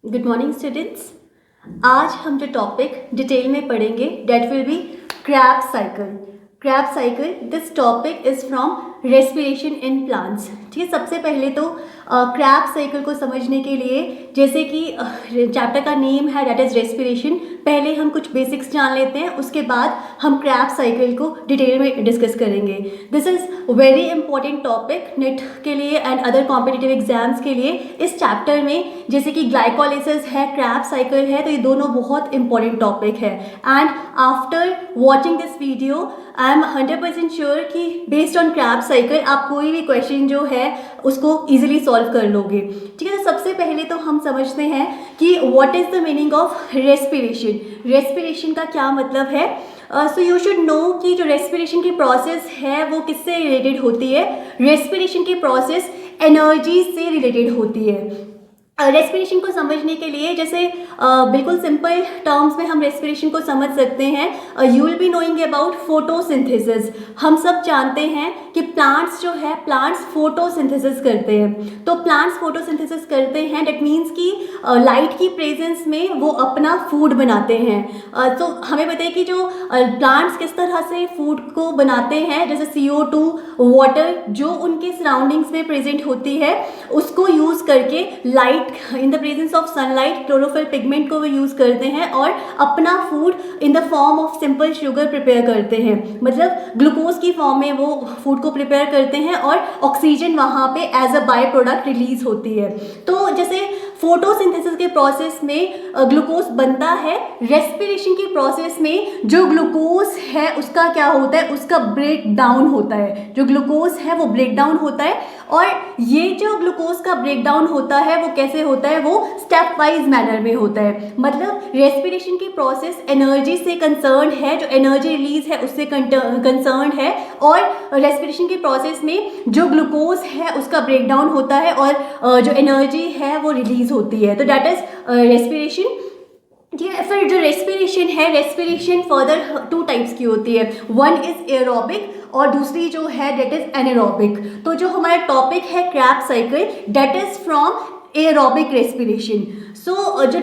Good morning students. आज हम जो टॉपिक डिटेल में पढ़ेंगे that will be Krebs cycle. Krebs cycle, this topic is from respiration in plants. ठीक है, सबसे पहले तो क्रैब साइकिल को समझने के लिए, जैसे कि चैप्टर का नेम है डेट इज रेस्पिरेशन, पहले हम कुछ बेसिक्स जान लेते हैं, उसके बाद हम क्रैब साइकिल को डिटेल में डिस्कस करेंगे। This is very important topic net के लिए एंड अदर कॉम्पिटिटिव एग्जाम्स के लिए। इस चैप्टर में जैसे कि ग्लाइकोलाइसिस है, क्रैब साइकिल है, तो ये दोनों बहुत इंपॉर्टेंट टॉपिक है। And after watching this video I am 100% sure कि बेस्ड ऑन क्रैब साइकिल आप कोई भी क्वेश्चन जो है उसको ईजिली सॉल्व कर लोगे। ठीक है, तो सबसे पहले तो हम समझते हैं कि what is the meaning of respiration. Respiration का क्या मतलब है? सो यू शुड नो कि जो रेस्पिरेशन की प्रोसेस है वो किससे रिलेटेड होती है। रेस्पिरेशन की प्रोसेस एनर्जी से रिलेटेड होती है। रेस्पिरेशन को समझने के लिए जैसे बिल्कुल सिंपल टर्म्स में हम रेस्पिरेशन को समझ सकते हैं। You will be knowing about photosynthesis. हम सब जानते हैं कि प्लांट्स जो है, प्लांट्स फोटोसिंथेसिस करते हैं। तो प्लांट्स फोटोसिंथेसिस करते हैं, डेट मीन्स कि लाइट की प्रेजेंस में वो अपना फूड बनाते हैं। तो हमें बताइए कि जो प्लांट्स किस तरह से फूड को बनाते हैं, जैसे CO2 वाटर जो उनके सराउंडिंग्स में प्रेजेंट होती है, उसको यूज़ करके light in the presence of sunlight, chlorophyll pigment को वो यूज़ करते हैं और अपना food in the form of simple sugar prepare करते हैं। मतलब ग्लूकोज की फॉर्म में वो फूड को प्रिपेयर करते हैं और ऑक्सीजन वहाँ पे as a by product release होती है। तो जैसे फोटोसिंथेसिस के प्रोसेस में ग्लूकोज बनता है, रेस्पिरेशन की प्रोसेस में जो ग्लूकोज है उसका क्या होता है, उसका ब्रेक डाउन होता है। जो ग्लूकोज है वो ब्रेक डाउन होता है, और ये जो ग्लूकोज का ब्रेक डाउन होता है वो कैसे होता है, वो स्टेप वाइज मैनर में होता है। मतलब रेस्पिरेशन की प्रोसेस एनर्जी से कंसर्न है, जो एनर्जी रिलीज है उससे कंसर्न है, और रेस्पिरेशन की प्रोसेस में जो ग्लूकोज है उसका ब्रेक डाउन होता है और जो एनर्जी है वो रिलीज होती है। तो दैट इज रेस्पिरेशन। ठीक है, फिर जो रेस्पिरेशन है, रेस्पिरेशन फर्दर 2 टाइप्स की होती है। वन इज एरोबिक और दूसरी जो है डेट इज एनारोबिक। तो जो हमारा टॉपिक है crab cycle, that is from aerobic respiration. So जो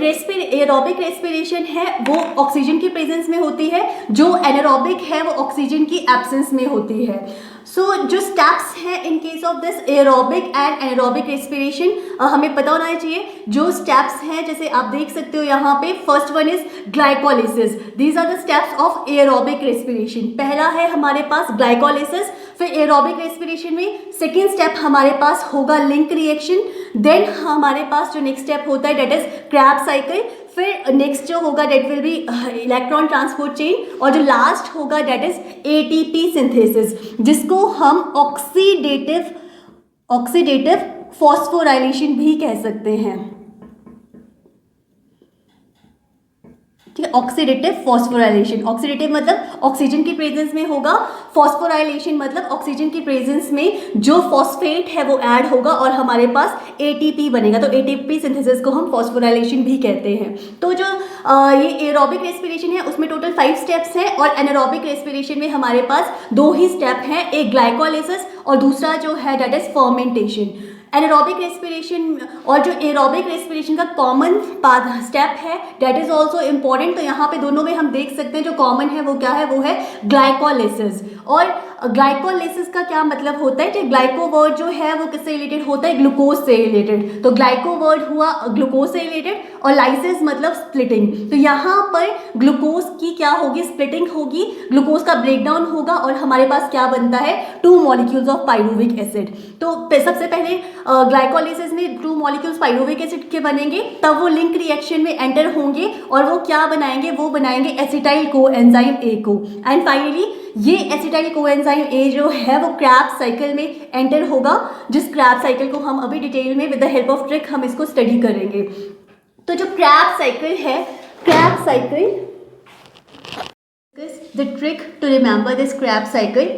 एरोबिक रेस्पिरेशन है वो ऑक्सीजन की प्रेजेंस में होती है, जो एनारोबिक है वो ऑक्सीजन की एब्सेंस में होती है। सो जो स्टेप्स हैं in case of this aerobic and anaerobic respiration हमें पता होना चाहिए। जो स्टेप्स हैं जैसे आप देख सकते हो यहाँ पे, first one is glycolysis. These are the steps of aerobic respiration. पहला है हमारे पास ग्लाइकोलाइसिस। फिर एरोबिक रेस्पिरेशन में सेकेंड स्टेप हमारे पास होगा लिंक रिएक्शन। देन हमारे पास जो नेक्स्ट स्टेप होता है डेट इज क्रैब साइकिल। फिर नेक्स्ट जो होगा that will be electron transport chain, और जो लास्ट होगा डेट इज ATP सिंथेसिस, जिसको हम ऑक्सीडेटिव फॉस्फोराइलेशन भी कह सकते हैं। ठीक है, ऑक्सीडेटिव फॉस्फोराइलेशन। ऑक्सीडेटिव मतलब ऑक्सीजन की प्रेजेंस में होगा, फॉस्फोराइलेशन मतलब ऑक्सीजन की प्रेजेंस में जो फॉस्फेट है वो ऐड होगा और हमारे पास ATP बनेगा। तो ATP सिंथेसिस को हम फॉस्फोराइलेशन भी कहते हैं। तो जो ये एरोबिक रेस्पिरेशन है उसमें टोटल 5 स्टेप्स हैं, और एनारोबिक रेस्पिरेशन में हमारे पास 2 ही स्टेप हैं, एक ग्लाइकोलाइसिस और दूसरा जो है that is fermentation. Anaerobic respiration और जो एरोबिक रेस्पिरेशन का कॉमन स्टेप है दैट इज ऑल्सो इम्पॉर्टेंट। तो यहाँ पे दोनों में हम देख सकते हैं जो कॉमन है वो क्या है, वो है ग्लाइकोलाइसिस। और ग्लाइकोलाइसिस का क्या मतलब होता है कि ग्लाइको वर्ड जो है वो किससे रिलेटेड होता है, ग्लूकोज से रिलेटेड। तो ग्लाइको वर्ड हुआ ग्लूकोज से रिलेटेड, और लाइसिस मतलब स्प्लिटिंग। तो यहाँ पर ग्लूकोज की क्या होगी, स्प्लिटिंग होगी, ग्लूकोज का ब्रेकडाउन होगा और हमारे पास क्या बनता है, 2 मॉलिक्यूल्स ऑफ पाइरुविक एसिड। तो सबसे पहले ग्लाइकोलाइसिस में 2 मॉलिक्यूल्स पाइरुविक एसिड के बनेंगे, तब वो लिंक रिएक्शन में एंटर होंगे और वो क्या बनाएंगे, वो बनाएंगे एसिटाइल कोएंजाइम A को। एंड फाइनली ये एसिटाइल कोएंजाइम A जो है वो क्रैब साइकिल में एंटर होगा, जिस क्रैब साइकिल को हम अभी डिटेल में with the help of trick हम इसको स्टडी करेंगे। तो जो क्रैब साइकिल है, crab cycle, the trick to remember this Krebs cycle.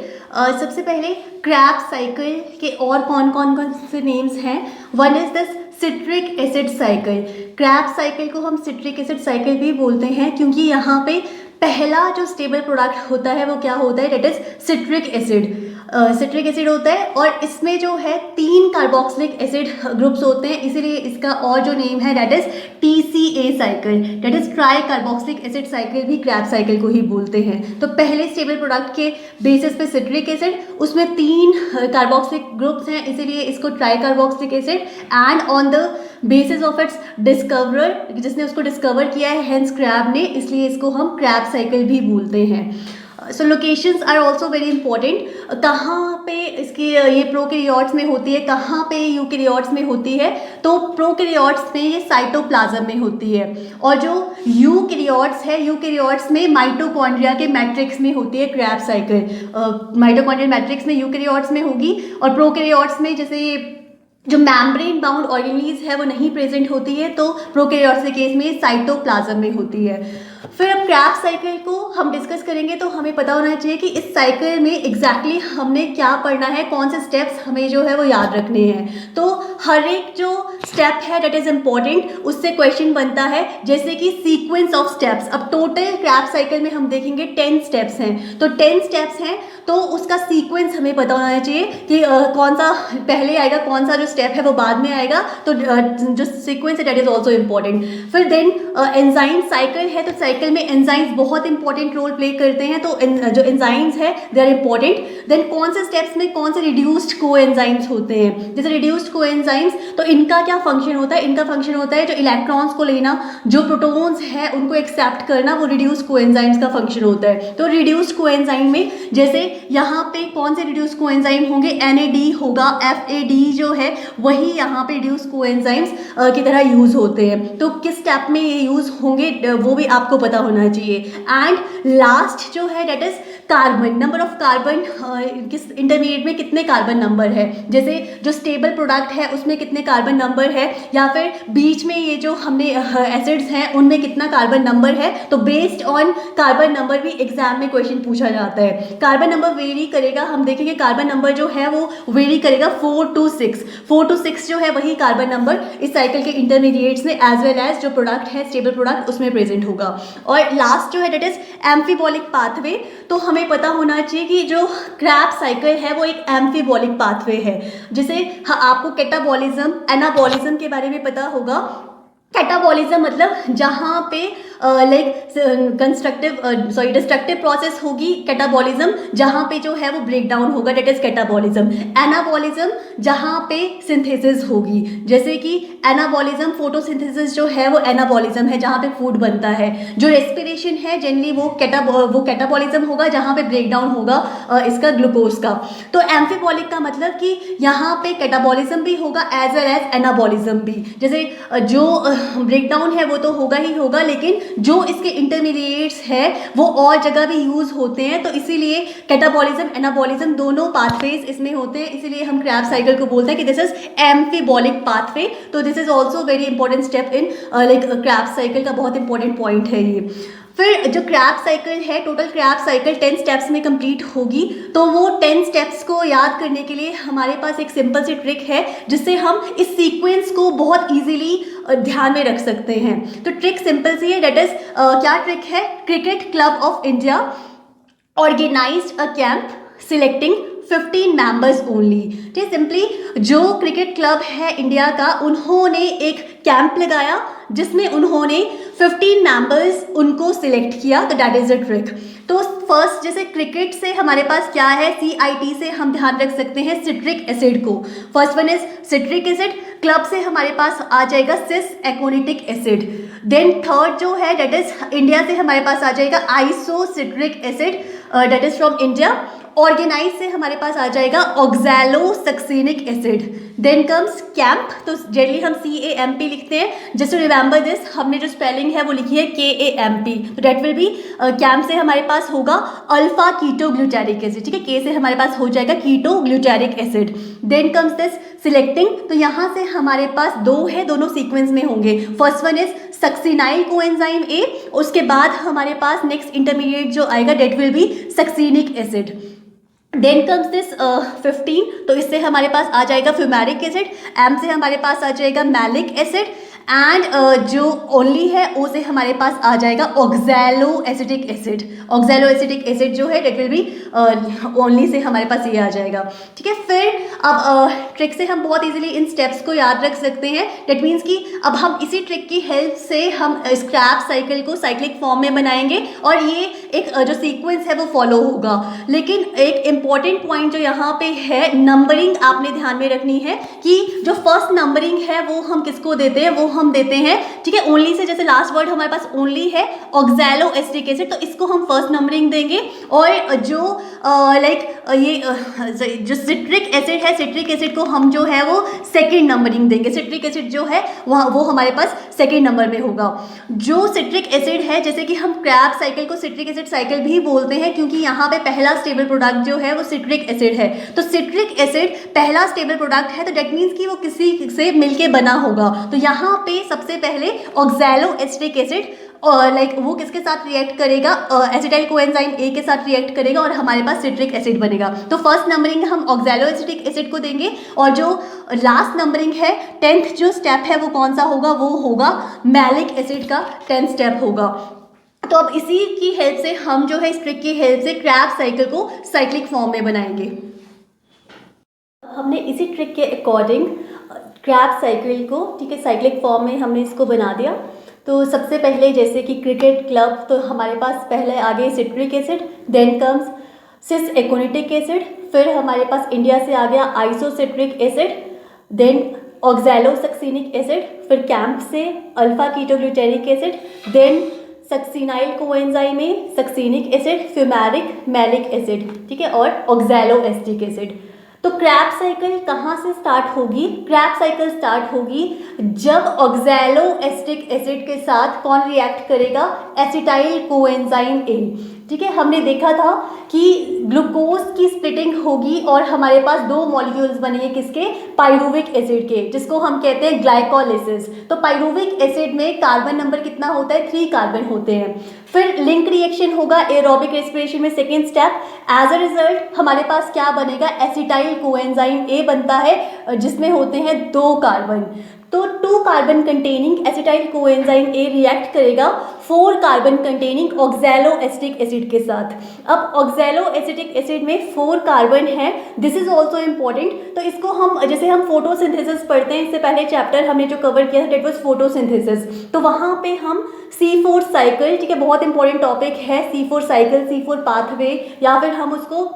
सबसे पहले क्रैब साइकिल के और कौन से नेम्स हैं। One is this citric acid cycle. Krebs cycle को हम सिट्रिक एसिड साइकिल भी बोलते हैं क्योंकि यहाँ पे पहला जो स्टेबल प्रोडक्ट होता है वो क्या होता है, that is citric acid. Citric acid होता है और इसमें जो है 3 कार्बोक्सिलिक एसिड ग्रुप्स होते हैं, इसीलिए इसका और जो नेम है that is TCA cycle, that is try carboxylic acid cycle भी क्रैब साइकिल को ही बोलते हैं। तो पहले स्टेबल प्रोडक्ट के बेसिस पे सिट्रिक एसिड, उसमें 3 कार्बोक्सिलिक ग्रुप्स हैं, इसीलिए इसको try carboxylic acid, and on the basis of its discoverer, जिसने उसको डिस्कवर किया है हेंस क्रैब ने, इसलिए इसको हम क्रैब साइकिल भी बोलते हैं। So locations are also very important, कहाँ पे इसकी ये प्रोकैरियोट्स में होती है, कहाँ पे यूकैरियोट्स में होती है। तो प्रोकैरियोट्स में ये साइटोप्लाज्म में होती है, और जो यूकैरियोट्स है, यूकैरियोट्स में माइटोकॉन्ड्रिया के मैट्रिक्स में होती है क्रैब साइकिल। माइटोकॉन्ड्रियल मैट्रिक्स में यूकैरियोट्स में होगी, और प्रोकैरियोट्स में जैसे ये जो मेम्ब्रेन बाउंड ऑर्गेनीज है वो नहीं प्रेजेंट होती है, तो प्रोकैरियोट्स के केस में साइटोप्लाज्म में होती है। फिर अब क्रैब साइकिल को हम डिस्कस करेंगे तो हमें पता होना चाहिए कि इस साइकिल में एग्जैक्टली हमने क्या पढ़ना है, कौन से स्टेप्स हमें जो है वो याद रखने हैं। तो हर एक जो स्टेप है दैट इज इम्पॉर्टेंट, उससे क्वेश्चन बनता है, जैसे कि सीक्वेंस ऑफ स्टेप्स। अब टोटल क्रैब साइकिल में हम देखेंगे 10 स्टेप्स हैं, तो 10 स्टेप्स हैं तो उसका सीक्वेंस हमें पता होना चाहिए कि कौन सा पहले आएगा, कौन सा जो स्टेप है वो बाद में आएगा। तो जो सीक्वेंस है दैट इज ऑल्सो इम्पॉर्टेंट। फिर देन एंजाइम साइकिल है, तो साइकिल में एंजाइम्स बहुत इंपॉर्टेंट रोल प्ले करते हैं, तो जो एंजाइम्स है दे आर इंपॉर्टेंट। देन कौन से स्टेप्स में कौन से रिड्यूस्ड कोएंजाइम्स होते हैं, जैसे रिड्यूस्ड कोएंजाइम्स, तो इनका क्या फंक्शन होता है, इनका फंक्शन होता है जो इलेक्ट्रॉन्स को लेना, जो प्रोटॉन्स है उनको एक्सेप्ट करना, वो रिड्यूस्ड कोएंजाइम्स का फंक्शन होता है। तो रिड्यूस्ड कोएंजाइम में जैसे यहाँ पे कौन से रिड्यूस्ड कोएंजाइम होंगे, NAD होगा, FAD जो है वही यहाँ पे रिड्यूस्ड कोएंजाइम्स की तरह यूज होते हैं। तो किस स्टेप में ये यूज होंगे वो भी आपको पता होना चाहिए। एंड लास्ट जो है that is carbon, number of carbon, किस इंटरमीडिएट में कितने कार्बन नंबर है, जैसे जो स्टेबल प्रोडक्ट है उसमें कितने कार्बन नंबर है, या फिर बीच में ये जो हमने एसिड्स हैं उनमें कितना कार्बन नंबर है। तो बेस्ड ऑन कार्बन नंबर भी एग्जाम में क्वेश्चन पूछा जाता है। कार्बन नंबर वेरी करेगा, हम देखेंगे कार्बन नंबर जो है वो वेरी करेगा 4 to 6, 4 to 6 जो है वही कार्बन नंबर इस साइकिल के इंटरमीडिएट्स में एज वेल एज जो प्रोडक्ट है स्टेबल प्रोडक्ट उसमें प्रेजेंट होगा। और लास्ट जो है दैट इज एम्फीबॉलिक पाथवे। तो हमें पता होना चाहिए कि जो क्रैब साइकिल है वो एक एम्फीबॉलिक पाथवे है, जैसे आपको कैटाबॉलिज्म, एनाबॉलिज्म के बारे में पता होगा। कैटाबॉलिज्म मतलब जहाँ पे डिस्ट्रक्टिव प्रोसेस होगी, कैटाबॉलिज्म जहाँ पे जो है वो ब्रेक डाउन होगा, दैट इज कैटाबॉलिज्म। एनाबॉलिज्म जहाँ पे सिंथेसिस होगी, जैसे कि एनाबॉलिज्म फोटोसिंथेसिस जो है वो एनाबॉलिज्म है, जहाँ पे फूड बनता है। जो रेस्पिरेशन है जनरली वो कैटाबॉलिज्म होगा, जहाँ पे ब्रेक डाउन होगा इसका ग्लूकोज का। तो एम्फीबॉलिक का मतलब कि यहाँ पे कैटाबॉलिज्म भी होगा एज वेल एज एनाबॉलिज्म भी। जैसे जो ब्रेक डाउन है वो तो होगा ही होगा, लेकिन जो इसके इंटरमीडिएट्स है वो और जगह भी यूज होते हैं, तो इसीलिए कैटाबॉलिज्म एनाबॉलिज्म दोनों पाथवेज इसमें होते हैं, इसीलिए हम क्रैब साइकिल को बोलते हैं कि दिस इज एम्फीबॉलिक पाथवे। तो this is also very important step in Krebs cycle का बहुत इंपॉर्टेंट पॉइंट है ये। फिर जो क्रैब साइकिल है, टोटल क्रैब साइकिल 10 स्टेप्स में कंप्लीट होगी, तो वो 10 स्टेप्स को याद करने के लिए हमारे पास एक सिंपल सी ट्रिक है जिससे हम इस सीक्वेंस को बहुत इजीली ध्यान में रख सकते हैं। तो ट्रिक सिंपल सी है, दैट इज क्या ट्रिक है, cricket club of India organised a camp selecting 15 members only. ठीक, सिंपली जो क्रिकेट क्लब है इंडिया का, उन्होंने एक कैंप लगाया जिसमें उन्होंने 15 मेंबर्स उनको सिलेक्ट किया, तो दैट इज अ ट्रिक। तो फर्स्ट जैसे क्रिकेट से हमारे पास क्या है, CIT से हम ध्यान रख सकते हैं सिट्रिक एसिड को, first one is citric acid. Club से हमारे पास आ जाएगा सिस एकोनिटिक एसिड। देन थर्ड जो है दैट इज इंडिया से हमारे पास आ जाएगा isocitric acid, that is from India. Organise से हमारे पास आ जाएगा oxalosuccinic acid. Then comes camp, तो जनरली हम CAMP लिखते हैं, जस्ट टू रिमेंबर दिस, हमने जो स्पेलिंग है वो लिखी है KAMP, तो डेट विल बी कैंप से हमारे पास होगा अल्फा कीटोग्लूटारिक एसिड। ठीक है, K से हमारे पास हो जाएगा ketoglutaric acid. Then comes this selecting, तो यहाँ से हमारे पास 2 है, दोनों सीक्वेंस में होंगे। First one is succinyl coenzyme A, उसके बाद हमारे पास नेक्स्ट इंटरमीडिएट जो आएगा that will be succinic acid. Then comes this 15, तो इससे हमारे पास आ जाएगा फ्यूमेरिक एसिड, एम से हमारे पास आ जाएगा मैलिक एसिड, एंड जो ओनली है ओ से हमारे पास आ जाएगा oxalo acetic acid. Oxalo acetic acid जो है date will B only say हमारे पास ये आ जाएगा। ठीक है, फिर अब ट्रिक से हम बहुत इजीली इन स्टेप्स को याद रख सकते हैं। डेट मीन्स कि अब हम इसी ट्रिक की हेल्प से हम स्क्रैप साइकिल को साइक्लिक फॉर्म में बनाएंगे और ये एक जो सीक्वेंस है वो फॉलो होगा। लेकिन एक इम्पॉर्टेंट पॉइंट जो यहाँ पे है, नंबरिंग आपने ध्यान में रखनी है कि जो फर्स्ट नंबरिंग है वो हम किसको देते हैं, वो हम देते हैं, ठीक है, ओनली से। जैसे लास्ट वर्ड हमारे पास ओनली है ऑक्सैलो एसिटिक एसिड, तो इसको हम फर्स्ट नंबरिंग देंगे। और जो जो सिट्रिक एसिड है, सिट्रिक एसिड को हम जो है वो सेकेंड नंबरिंग देंगे। सिट्रिक एसिड जो है वो हमारे पास सेकेंड नंबर में होगा। जो सिट्रिक एसिड है, जैसे कि हम क्रैब साइकिल को सिट्रिक एसिड साइकिल भी बोलते हैं क्योंकि यहाँ पे पहला स्टेबल प्रोडक्ट जो है वो सिट्रिक एसिड है। तो सिट्रिक एसिड पहला स्टेबल प्रोडक्ट है, तो डेट मीन्स कि वो किसी से मिलके बना होगा। तो यहाँ पे सबसे पहले ऑक्सैलो एसिटिक एसिड और वो किसके साथ रिएक्ट करेगा, एसिटाइल कोएंजाइम ए के साथ रिएक्ट करेगा और हमारे पास सिट्रिक एसिड बनेगा। तो फर्स्ट नंबरिंग हम ऑक्सैलो एसिटिक एसिड को देंगे और जो लास्ट नंबरिंग है, 10th जो स्टेप है वो कौन सा होगा, वो होगा मैलिक एसिड का 10th स्टेप होगा। तो अब इसी की हेल्प से हम जो है इस ट्रिक की हेल्प से क्रैब साइकिल को साइक्लिक फॉर्म में बनाएंगे। हमने इसी ट्रिक के अकॉर्डिंग क्रैब साइकिल को, ठीक है, साइक्लिक फॉर्म में हमने इसको बना दिया। तो सबसे पहले जैसे कि क्रिकेट क्लब, तो हमारे पास पहले आ गए citric acid, then comes cis aconitic acid, फिर हमारे पास इंडिया से आ गया isocitric acid, then oxalo succinic acid, फिर कैंप से alpha ketoglutaric acid, then succinyl coenzyme में succinic acid, fumaric malic acid, ठीक है, और ऑक्सैलो एसिटिक एसिड। तो क्रैब साइकिल कहाँ से स्टार्ट होगी? क्रैब साइकिल स्टार्ट होगी जब ऑक्सैलो एसिटिक एसिड के साथ कौन रिएक्ट करेगा, एसिटाइल कोएंजाइम ए। ठीक है, हमने देखा था कि ग्लूकोज की स्प्लिटिंग होगी और हमारे पास दो मॉलिक्यूल्स बनेंगे, किसके, पाइरुविक एसिड के, जिसको हम कहते हैं ग्लाइकोलिसिस। तो पाइरुविक एसिड में कार्बन नंबर कितना होता है, 3 कार्बन होते हैं। फिर लिंक रिएक्शन होगा एरोबिक रेस्पिरेशन में, second step. As a result हमारे पास क्या बनेगा, एसिटाइल कोएंजाइम ए बनता है जिसमें होते हैं 2 कार्बन। तो 2 carbon containing acetyl coenzyme A react करेगा 4 carbon containing oxalo acetic acid के साथ। अब ऑक्सैलो एसिटिक एसिड में 4 कार्बन है, दिस इज ऑल्सो इम्पॉर्टेंट। तो इसको हम, जैसे हम फोटोसिंथेसिस पढ़ते हैं, इससे पहले चैप्टर हमने जो कवर किया था डेट वाज फोटोसिंथेसिस, तो वहाँ पे हम C4 साइकिल, ठीक है, बहुत इंपॉर्टेंट टॉपिक है C4 साइकिल, C4 पाथवे, या फिर हम उसको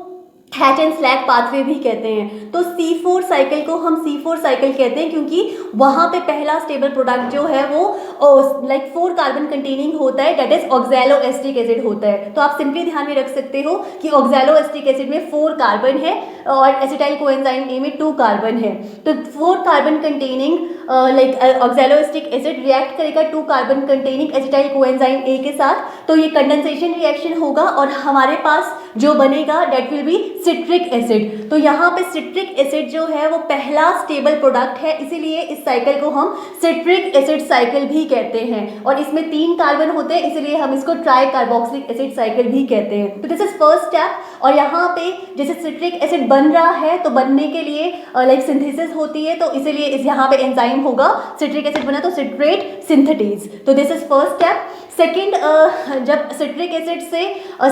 हैच एंड स्लैग पाथवे भी कहते हैं। तो C4 साइकिल को हम C4 साइकिल कहते हैं क्योंकि वहाँ पे पहला स्टेबल प्रोडक्ट जो है वो 4 कार्बन कंटेनिंग होता है, that is oxalo acetic acid होता है। तो आप सिंपली ध्यान में रख सकते हो कि ऑक्सैलो एसिटिक एसिड में 4 कार्बन है और एसिटाइल कोएंजाइम ए में 2 कार्बन है। तो 4 carbon containing oxalo acetic acid react करेगा 2 carbon containing acetyl coenzyme A के साथ। तो ये कंडेंसेशन रिएक्शन होगा और हमारे पास जो बनेगा that will be citric acid. तो यहाँ पे सिट्रिक एसिड जो है वो पहला स्टेबल प्रोडक्ट है, इसीलिए इस साइकिल को हम सिट्रिक एसिड साइकिल भी कहते हैं। और इसमें 3 कार्बन होते हैं, इसीलिए हम इसको ट्राई कार्बोक्सिलिक एसिड साइकिल भी कहते हैं। तो दिस इज फर्स्ट स्टेप। और यहाँ पे जैसे सिट्रिक एसिड बन रहा है तो बनने के लिए सिंथेसिस होती है, तो इसीलिए इस यहाँ पे एंजाइम होगा, सिट्रिक एसिड बना तो सिट्रेट सिंथेटेज। तो this is first step. Second, जब सिट्रिक एसिड से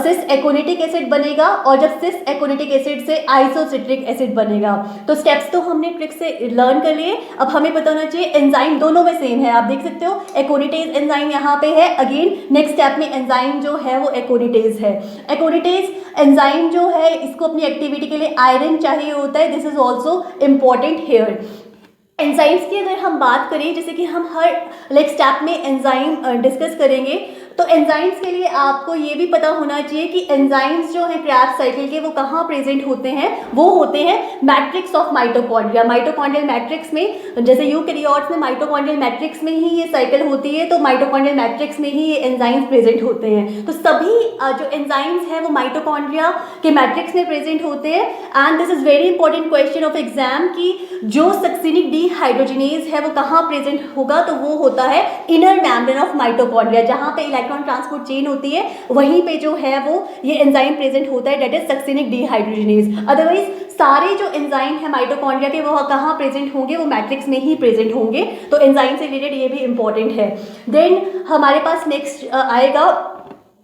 सिस एकोनिटिक एसिड बनेगा और जब सिस एकोनिटिक एसिड से आइसोसिट्रिक एसिड बनेगा। तो स्टेप्स तो हमने ट्रिक से लर्न कर लिए। अब हमें पता होना चाहिए एंजाइम दोनों में सेम है, आप देख सकते हो एकोनिटेज एंजाइम यहाँ पे है। अगेन नेक्स्ट स्टेप में एंजाइम जो है वो एकोनिटेज है। एकोनिटेज एंजाइम जो है इसको अपनी एक्टिविटी के लिए आयरन चाहिए होता है, this is also important hair. Enzymes की अगर हम बात करें, जैसे कि हम हर स्टेप में एंजाइम डिस्कस करेंगे, तो एंजाइम्स के लिए आपको ये भी पता होना चाहिए कि एंजाइम्स जो हैं क्रैब साइकिल के वो कहाँ प्रेजेंट होते हैं, वो होते हैं matrix of mitochondria. Mitochondrial matrix में, जैसे यूकैरियोट्स में माइटोकॉन्ड्रियल मैट्रिक्स में ही ये साइकिल होती है, तो माइटोकॉन्ड्रियल मैट्रिक्स में ही ये एंजाइम्स प्रेजेंट होते हैं। तो सभी जो एंजाइम्स हैं वो माइटोकॉन्ड्रिया के मैट्रिक्स में प्रेजेंट होते हैं। And this is very important question of exam कि जो सक्सिनिक डीहाइड्रोजिनेज है वो कहाँ प्रेजेंट होगा, तो वो होता है इनर मेम्ब्रेन ऑफ माइटोकॉन्ड्रिया, जहाँ पे इलेक्ट्रॉन ट्रांसपोर्ट चेन होती है, वहीं पे जो है वो ये एंजाइम प्रेजेंट होता है, that is succinic dehydrogenase. Otherwise सारे जो एंजाइम है माइटोकॉन्ड्रिया के वो कहाँ प्रेजेंट होंगे, वो मैट्रिक्स में ही प्रेजेंट होंगे। तो एंजाइम से रिलेटेड ये भी इंपॉर्टेंट है। देन हमारे पास नेक्स्ट आएगा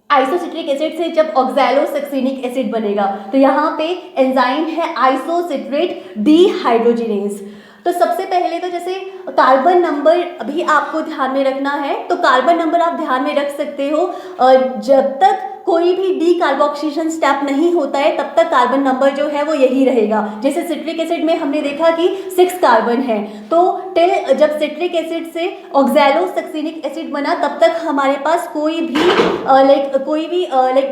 आइसोसिट्रिक एसिड से जब ऑक्सैलोसक्सिनिक एसिड बनेगा, तो यहाँ पे एंजाइम है आइसोसिट्रेट डिहाइड्रोजिनेज। तो सबसे पहले तो जैसे कार्बन नंबर अभी आपको ध्यान में रखना है, तो कार्बन नंबर आप ध्यान में रख सकते हो, जब तक कोई भी डी कार्बोक्सिलेशन स्टेप नहीं होता है तब तक कार्बन नंबर जो है वो यही रहेगा। जैसे सिट्रिक एसिड में हमने देखा कि 6 कार्बन है, तो टिल जब सिट्रिक एसिड से ऑक्सैलोसक्सिनिक एसिड बना तब तक हमारे पास कोई भी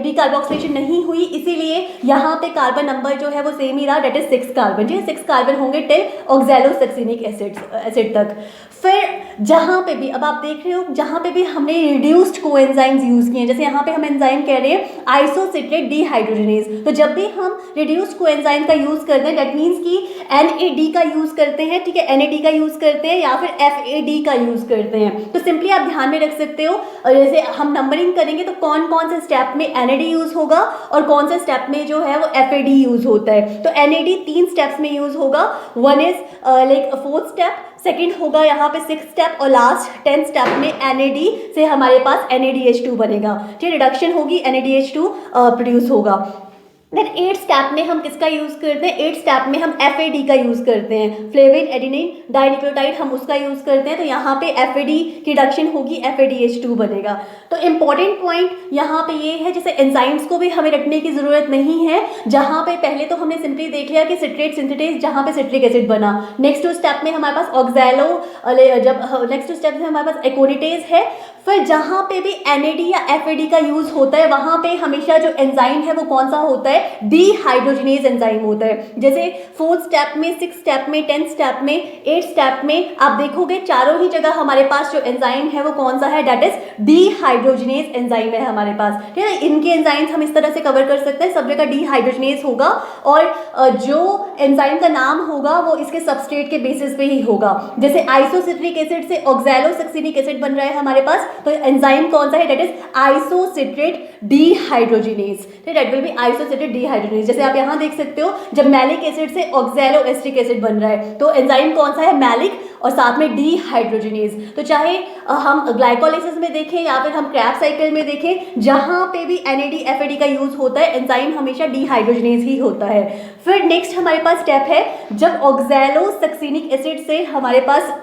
डी कार्बोक्सिलेशन नहीं हुई, इसीलिए यहाँ पे कार्बन नंबर जो है वो सेम ही रहा, डेट इज 6 कार्बन। जी 6 कार्बन होंगे टिल ऑक्सैलोसक्सिनिक एसिड तक। फिर जहाँ पे भी अब आप देख रहे हो, जहाँ पे भी हमने रिड्यूस्ड कोएंजाइम्स यूज किए हैं, जैसे यहाँ पे हम एंजाइम कह रहे हैं आइसोसिट्रेट डिहाइड्रोजिनेज, तो जब भी हम रिड्यूस्ड कोएंजाइम का यूज करते हैं दैट मीन्स कि NAD का यूज करते हैं, ठीक है, NAD का यूज करते हैं या फिर FAD का यूज करते हैं। तो सिंपली आप ध्यान में रख सकते हो, जैसे हम नंबरिंग करेंगे तो कौन कौन से स्टेप में NAD यूज होगा और कौन से स्टेप में जो है वो FAD यूज होता है। तो NAD 3 स्टेप्स में यूज होगा, one is like 4th step, second होगा यहाँ पे 6th स्टेप और लास्ट 10th स्टेप में NAD से हमारे पास NADH2 बनेगा, ठीक है, रिडक्शन होगी, NADH2 प्रोड्यूस होगा। देन 8th स्टेप में हम किसका यूज़ करते हैं, 8th स्टेप में हम FAD का यूज़ करते हैं, फ्लेविन एडेनिन डाइन्यूक्लियोटाइड हम उसका यूज़ करते हैं, तो यहाँ पे FAD की रिडक्शन होगी, FADH2 बनेगा। तो इंपॉर्टेंट पॉइंट यहाँ पे ये है, जैसे एंजाइम्स को भी हमें रखने की ज़रूरत नहीं है, जहाँ पे पहले तो हमने सिंपली देख लिया कि सिट्रेट सिंथेटेज जहाँ पे सिट्रिक एसिड बना, नेक्स्ट स्टेप में हमारे पास ऑक्सैलो, जब नेक्स्ट स्टेप में हमारे पास एकोनिटेज है, फिर जहाँ पे भी NAD या FAD का यूज़ होता है वहाँ पे हमेशा जो एंजाइम है वो कौन सा होता है, डिहाइड्रोजिनेज एंजाइम होता है। जैसे 4th स्टेप में, 6th स्टेप में, 10th स्टेप में, 8th स्टेप में आप देखोगे चारों ही जगह हमारे पास जो एंजाइम है वो कौन सा है, दैट इज डिहाइड्रोजिनेज एंजाइम है हमारे पास, ठीक है। इनके एंजाइम्स हम इस तरह से कवर कर सकते हैं, सब जगह डिहाइड्रोजिनेज होगा और जो एंजाइम का नाम होगा वो इसके सबस्ट्रेट के बेसिस पे ही होगा। जैसे आइसोसिट्रिक एसिड से ऑक्सैलोसक्सिनिक एसिड बन रहा है हमारे पास, तो एंजाइम कौन सा है, that is isocitrate dehydrogenase, that will B isocitrate dehydrogenase. जैसे आप यहाँ देख सकते हो जब मैलिक एसिड से ऑक्सैलोएस्ट्रिक एसिड बन रहा है तो एंजाइम कौन सा है, मैलिक और साथ में डिहाइड्रोजिनेज। तो चाहे हम ग्लाइकोलाइसिस में देखें या फिर हम क्रैब साइकिल में देखें, जहाँ पे भी NAD FAD का यूज होता है एंजाइम हमेशा डिहाइड्रोजिनेज ही होता है। फिर नेक्स्ट हमारे पास स्टेप है जब ऑक्सैलोसक्सिनिक एसिड से हमारे पास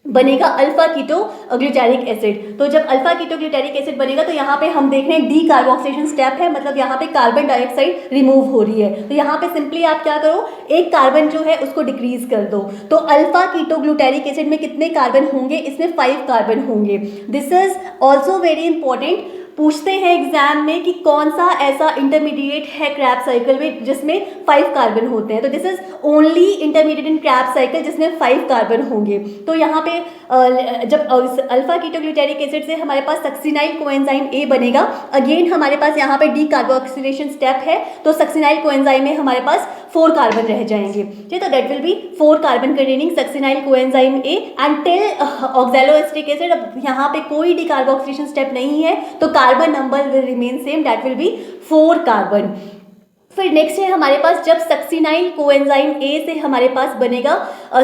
बनेगा अल्फा कीटो ग्लूटारिक एसिड। तो जब अल्फा कीटो ग्लूटारिक एसिड बनेगा तो यहाँ पे हम देख रहे हैं डी कार्बोक्सिलेशन स्टेप है, मतलब यहाँ पे कार्बन डाइऑक्साइड रिमूव हो रही है। तो यहाँ पे सिंपली आप क्या करो, एक कार्बन जो है उसको डिक्रीज कर दो। तो अल्फा कीटो ग्लूटारिक एसिड में कितने कार्बन होंगे, इसमें 5 कार्बन होंगे। This is also very important, पूछते हैं एग्जाम में कि कौन सा ऐसा इंटरमीडिएट है क्रैब साइकिल में जिसमें 5 कार्बन होते हैं। तो this is only intermediate in Krebs cycle जिसमें 5 कार्बन होंगे। तो यहाँ पे जब अल्फा कीटोग्लूटारिक एसिड से हमारे पास सक्सिनाइल कोएंजाइम A बनेगा, अगेन हमारे पास यहाँ पे डी कार्बोक्सिलेशन स्टेप है, तो सक्सिनाइल कोएंजाइम में हमारे पास 4 कार्बन रह जाएंगे, ठीक है। तो that will be 4 carbon containing succinyl coenzyme A and till oxaloacetic acid. अब यहाँ पे कोई डी कार्बोक्सिलेशन स्टेप नहीं है तो carbon number will remain same, that will be 4 carbon. फिर नेक्स्ट है हमारे पास जब सक्सिनाइल कोएंजाइम A से हमारे पास बनेगा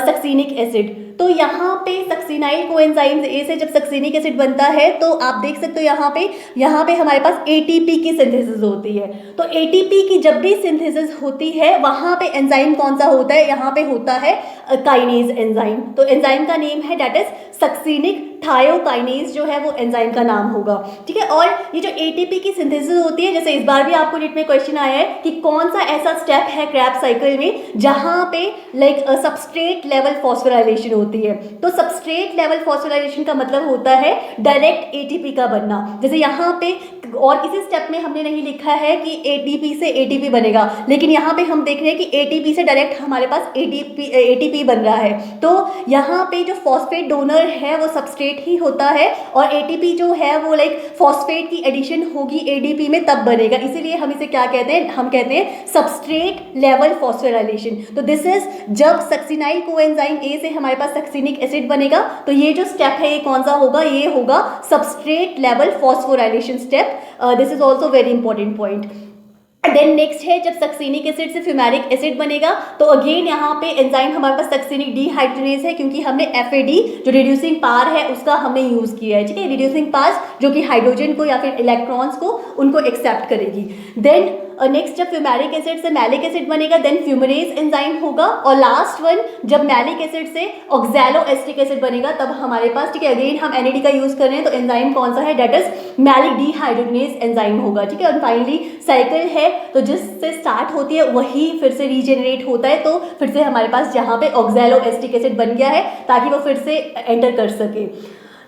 सक्सिनिक एसिड, तो यहाँ पे सक्सिनाइल कोएंजाइम A से जब सक्सिनिक एसिड बनता है तो आप देख सकते हो यहाँ पे हमारे पास ATP की सिंथेसिस होती है। तो ATP की जब भी सिंथेसिस होती है वहाँ पे एंजाइम कौन सा होता है, यहाँ पे होता है काइनेज एंजाइम। तो एंजाइम का नेम है दैट इज सक्सिनिक थायोकाइनेज जो है वो एंजाइम का नाम होगा, ठीक है। और ये जो ATP की सिंथेसिस होती है, जैसे इस बार भी आपको नीट में क्वेश्चन आया है कि कौन सा ऐसा स्टेप है क्रैब साइकिल में जहाँ पे लाइक सबस्ट्रेट लेवल फॉस्फोराइलेशन होती है। तो सबस्ट्रेट लेवल फॉस्फोराइलेशन का मतलब होता है डायरेक्ट ATP का बनना। जैसे यहाँ पे और किसी स्टेप में हमने नहीं लिखा है कि ATP से ATP बनेगा, लेकिन यहाँ पे हम देख रहे हैं कि ATP से डायरेक्ट हमारे पास ATP बन रहा है। तो यहाँ पे जो फॉस्फेट डोनर है वो सबस्ट्रेट ही होता है और ATP जो है वो लाइक फॉस्फेट की एडिशन होगी ADP में तब बनेगा, इसीलिए हम इसे क्या कहते हैं, हम कहते हैं सबस्ट्रेट लेवल फॉस्फोराइलेशन। तो दिस इज जब सक्सिनाइल कोएंजाइम A से हमारे पास पास सक्सिनिक एसिड बनेगा। तो ये जो स्टेप है ये कौन सा होगा, ये होगा substrate level phosphorylation step. This is also very important point. Then next है जब सक्सिनिक एसिड से फ्यूमेरिक एसिड बनेगा तो अगेन यहाँ पे एंजाइम हमारे पास सक्सिनिक डिहाइड्रोनेज है, क्योंकि हमने FAD जो रिड्यूसिंग पावर है उसका हमने यूज़ किया है, ठीक है। रिड्यूसिंग पावर जो कि हाइड्रोजन को या फिर इलेक्ट्रॉन्स को उनको एक्सेप्ट करेगी। देन नेक्स्ट जब फ्यूमेरिक एसिड से मैलिक एसिड बनेगा देन फ्यूमरेज एंजाइम होगा। और लास्ट वन जब मैलिक एसिड से ऑक्सैलोएस्टिक एसिड बनेगा तब हमारे पास, ठीक है, अगेन हम NAD का यूज़ कर रहे हैं तो एंजाइम कौन सा है, that is malic dehydrogenase enzyme होगा, ठीक है। और फाइनली साइकिल है तो जिससे स्टार्ट होती है वही फिर से रीजेनरेट होता है, तो फिर से हमारे पास यहाँ पे ऑक्सैलोएस्टिक एसिड बन गया है ताकि वो फिर से एंटर कर सके।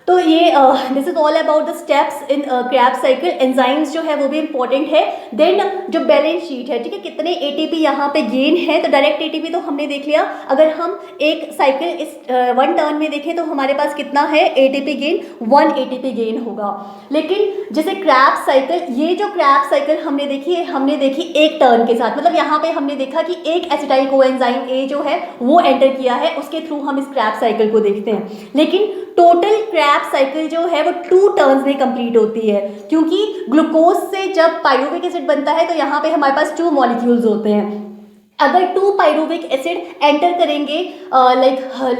तो ये this is all about the steps in crabs cycle. Enzymes जो है वो भी इंपॉर्टेंट है। देन जो बैलेंस शीट है, ठीक है, कितने ATP यहाँ पे गेन है, तो डायरेक्ट ATP तो हमने देख लिया। अगर हम एक साइकिल इस 1 टर्न में देखें तो हमारे पास कितना है ATP गेन, 1 ATP गेन होगा। लेकिन जैसे क्रैब्स साइकिल, ये जो क्रैब्स साइकिल हमने देखी है, हमने देखी एक टर्न के साथ, मतलब यहाँ पे हमने देखा कि एक एसिटाइल कोएंजाइम A जो है वो एंटर किया है, उसके थ्रू हम इस क्रैब्स साइकिल को देखते हैं। लेकिन टोटल क्रैब्स साइकिल जो है वो 2 टर्न्स में कंप्लीट होती है, क्योंकि ग्लूकोज से जब पाइरुविक एसिड बनता है तो यहाँ पे हमारे पास 2 मॉलिक्यूल्स होते हैं। अगर 2 पाइरुविक एसिड एंटर करेंगे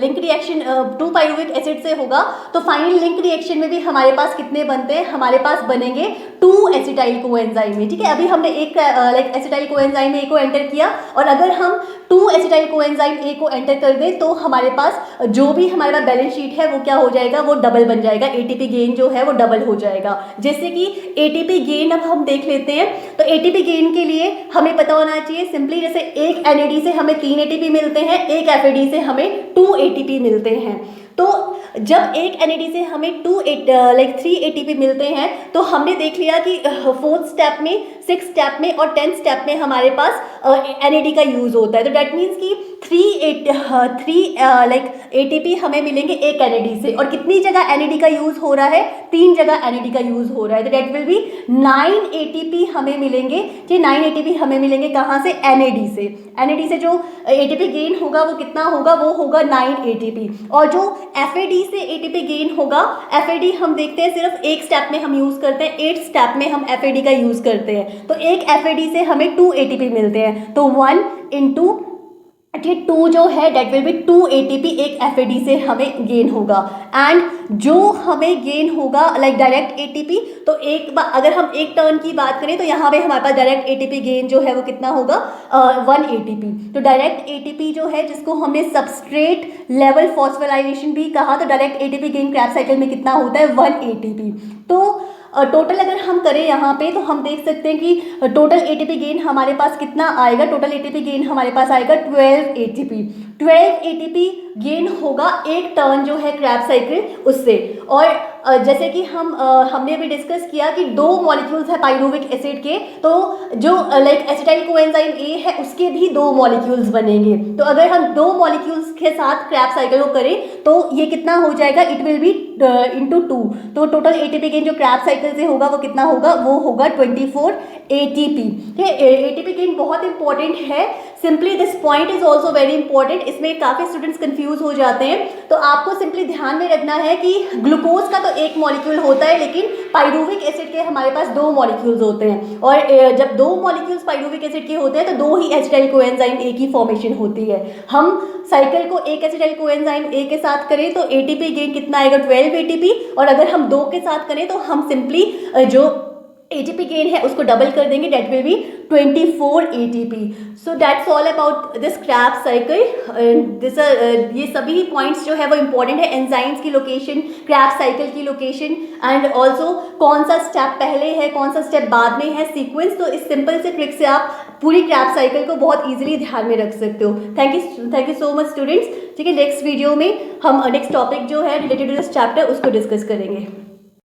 लिंक रिएक्शन 2 पाइरुविक एसिड से होगा तो फाइनल लिंक रिएक्शन में भी हमारे पास कितने बनते हैं, हमारे पास बनेंगे 2 एसिटाइल कोएंजाइम में, ठीक है। अभी हमने एक एसिटाइल कोएंजाइम A को एंटर किया और अगर हम 2 एसिटाइल कोएंजाइम A को एंटर कर दें तो हमारे पास जो भी हमारे पास बैलेंस शीट है वो क्या हो जाएगा, वो डबल बन जाएगा। ATP गेन जो है वो डबल हो जाएगा। जैसे कि ATP गेन अब हम देख लेते हैं, तो ATP गेन के लिए हमें पता होना चाहिए सिंपली, जैसे एक NAD से हमें 3 ATP मिलते हैं, एक FAD से हमें 2 ATP मिलते हैं। तो जब एक NAD से हमें 3 ATP मिलते हैं तो हमने देख लिया कि 4th स्टेप में, 6th स्टेप में और 10th स्टेप में हमारे पास NAD का यूज़ होता है। तो डैट मीन्स कि 3 ATP हमें मिलेंगे एक NAD से। और कितनी जगह NAD का यूज़ हो रहा है, 3 जगह NAD का यूज़ हो रहा है। तो डैट विल बी 9 ATP हमें मिलेंगे, कि 9 ATP हमें मिलेंगे कहाँ से, NAD से। NAD से जो ATP गेन होगा वो कितना होगा, वो होगा 9 ATP। और जो FAD से ATP गेन होगा, FAD हम देखते हैं सिर्फ एक स्टेप में हम यूज़ करते हैं, 8th स्टेप में हम FAD का यूज़ करते हैं। तो एक FAD से हमें 2 ATP मिलते हैं, तो 1 इंटू 2 जो है डेट विल बी 2 ATP एक FAD से हमें गेन होगा। एंड जो हमें गेन होगा डायरेक्ट ATP, तो एक बार अगर हम एक टर्न की बात करें तो यहाँ पे हमारे पास डायरेक्ट ATP गेन जो है वो कितना होगा, 1 ATP। तो डायरेक्ट ATP जो है जिसको हमने सबस्ट्रेट लेवल फॉस्फोराइलेशन भी कहा, तो direct ATP gain Krebs cycle में कितना होता है, 1 ATP। तो टोटल अगर हम करें यहाँ पे तो हम देख सकते हैं कि टोटल ATP गेन हमारे पास कितना आएगा, टोटल ATP गेन हमारे पास आएगा 12 ATP। 12 ATP गेन होगा एक टर्न जो है क्रैब साइकिल उससे। और जैसे कि हमने भी डिस्कस किया कि 2 मॉलिक्यूल्स है पाइरुविक एसिड के, तो जो एसिटाइल कोएंजाइम A है उसके भी 2 मॉलिक्यूल्स बनेंगे। तो अगर हम 2 मॉलिक्यूल्स के साथ क्रैब साइकिल को करें तो ये कितना हो जाएगा, इट विल बी इंटू 2। तो टोटल ATP गेन जो क्रैब साइकिल से होगा वो कितना होगा, वो होगा 24 ATP। ATP गेन बहुत इंपॉर्टेंट है। Simply this point is also very important. इसमें काफ़ी स्टूडेंट्स कंफ्यूज हो जाते हैं। तो आपको सिंपली ध्यान में रखना है कि ग्लूकोज का तो एक मॉलिक्यूल होता है, लेकिन पाइरुविक एसिड के हमारे पास 2 मॉलिक्यूल्स होते हैं। और जब 2 मॉलिक्यूल्स पाइरुविक एसिड के होते हैं तो 2 ही एसिटाइल कोएंजाइम A की फॉर्मेशन होती है। हम साइकिल को एक एसिटाइल कोएंजाइम A के साथ करें तो ATP गेन कितना आएगा, 12 ATP। और अगर हम 2 के साथ करें तो हम सिंपली जो ATP गेन है उसको डबल कर देंगे, that will be 24 ATP। So that's all about this Krebs cycle. ये सभी पॉइंट्स जो है वो इंपॉर्टेंट है, एंजाइम्स की लोकेशन, क्रैब साइकिल की लोकेशन एंड ऑल्सो कौन सा स्टेप पहले है कौन सा स्टेप बाद में है, सीक्वेंस। तो इस सिंपल से ट्रिक से आप पूरी क्रैब साइकिल को बहुत ईजिली ध्यान में रख सकते हो। Thank you so much students. ठीक है, नेक्स्ट वीडियो में हम नेक्स्ट टॉपिक जो है रिलेटेड टू दिस चैप्टर उसको डिस्कस करेंगे।